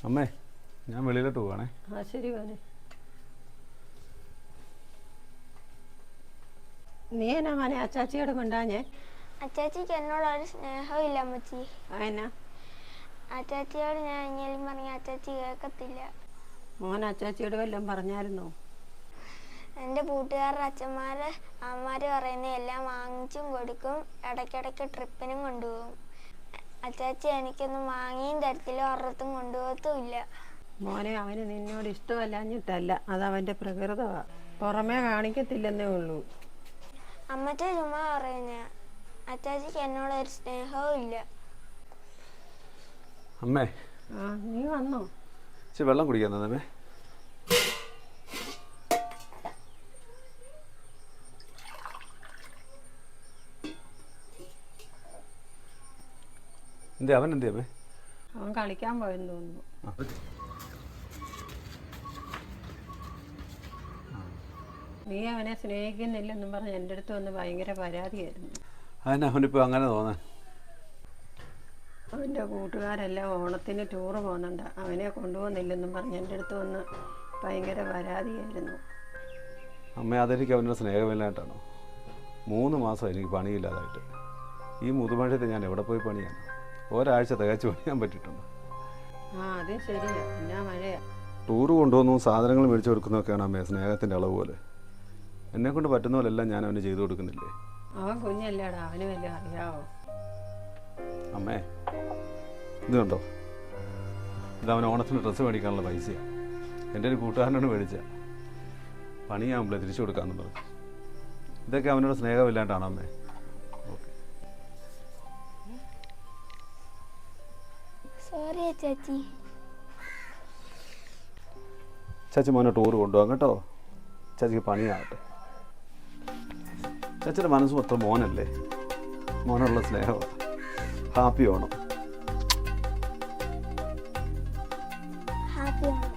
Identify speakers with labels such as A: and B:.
A: അമ്മേ ഞാൻ വെളിയിലോട്ട് പോവാണേ.
B: ആ ശരി മോനെ. നീ എന്നാ മോനെ അച്ചാച്ചിയോട് കൊണ്ടാഞ്ഞേ?
C: അച്ചാച്ചിക്ക് എന്നോടൊരു സ്നേഹവും ഇല്ല അമ്മച്ചി.
B: അതെന്നാ?
C: അച്ചാച്ചിയോട് ഞാൻ എങ്ങനെയും പറഞ്ഞ അച്ചാച്ചി കേൾക്കത്തില്ല.
B: മോൻ അച്ചാച്ചിയോട് വല്ലതും പറഞ്ഞായിരുന്നോ?
C: എൻ്റെ കൂട്ടുകാരുടെ അച്ഛന്മാര് അമ്മമാര് പറയുന്ന എല്ലാം വാങ്ങിച്ചും കൊടുക്കും, ഇടയ്ക്കിടയ്ക്ക് ട്രിപ്പിനും കൊണ്ടുപോകും. അച്ചാച്ചി എനിക്കൊന്നും വാങ്ങിയും തരത്തില്ല, ഒരിടത്തും കൊണ്ടുപോകത്തുമില്ല.
B: മോനെ അവന് നിന്നോട് ഇഷ്ടമല്ലാഞ്ഞിട്ടല്ല, അതവൻ്റെ പ്രകൃതമാണ്, പുറമേ കാണിക്കത്തില്ലെന്നേ ഉള്ളൂ.
C: അമ്മച്ച ചുമ്മാ പറയുന്ന, അച്ചാച്ചിക്ക് എന്നോടൊരു സ്നേഹവും ഇല്ല.
A: അമ്മേ
B: ആ നീ വന്നോ?
A: ഇച്ചിരി വെള്ളം കുടിക്കാൻ തന്നേ. എന്തേ അവൻ എന്തേ അമ്മേ?
B: അവൻ കളിക്കാൻ പോയെന്ന് തോന്നുന്നു. നീ അവനെ സ്നേഹിക്കുന്നില്ലെന്നും പറഞ്ഞ് എൻ്റെ അടുത്ത് വന്ന് ഭയങ്കര പരാതിയായിരുന്നു.
A: അതിന് അവനിപ്പോൾ അങ്ങനെ തോന്നാൻ?
B: അവൻ്റെ കൂട്ടുകാരെല്ലാം ഓണത്തിന് ടൂറ് പോകുന്നുണ്ട്, അവനെ കൊണ്ടുപോകുന്നില്ലെന്നും പറഞ്ഞ് എൻ്റെ അടുത്ത് വന്ന് ഭയങ്കര പരാതിയായിരുന്നു.
A: അമ്മ അതെനിക്ക് അവൻ്റെ സ്നേഹമില്ലായിട്ടാണോ? 3 മാസം എനിക്ക് പണിയില്ലാതായിട്ട്. ഈ മുതുമഴയത്ത് ഞാൻ എവിടെ പോയി പണിയാണ്? ഒരാഴ്ച തികച്ച് പണിയാൻ പറ്റിയിട്ടുണ്ട്.
B: ആ അത് ശരിയാ, എന്നാ മഴയാ.
A: ടൂറ് കൊണ്ടുവന്നു സാധനങ്ങൾ മേടിച്ചു കൊടുക്കുന്നതൊക്കെയാണ് അമ്മേ സ്നേഹത്തിൻ്റെ അളവ് പോലെ. എന്നെക്കൊണ്ട് പറ്റുന്ന പോലെല്ലാം ഞാൻ അവന് ചെയ്തു കൊടുക്കുന്നില്ലേ?
B: അവൻ കുഞ്ഞല്ലേടാ, അവന് വല്ല അറിയാവോ?
A: അമ്മേ ഇത് കണ്ടോ, ഇതവൻ ഓണത്തിന് ഡ്രസ്സ് മേടിക്കാനുള്ള പൈസയാണ്. എൻ്റെ ഒരു കൂട്ടുകാരനോട് മേടിച്ച പണിയാകുമ്പോഴേ തിരിച്ചു കൊടുക്കാമെന്ന് പറഞ്ഞു. ഇതൊക്കെ അവനോട് സ്നേഹമില്ലാണ്ടാണോ അമ്മേ? Okay
C: sorry അച്ചാച്ചി.
A: ചാച്ചി മോനെ ടൂറ് കൊണ്ടുപോകാം കേട്ടോ. ചാച്ചിക്ക് പണിയാവട്ടെ. ചാച്ചിയുടെ മനസ്സ് മൊത്തം മോനല്ലേ, മോനുള്ള സ്നേഹമാണ്. ഹാപ്പി ഓണം.
C: ഹാപ്പി ഓണം.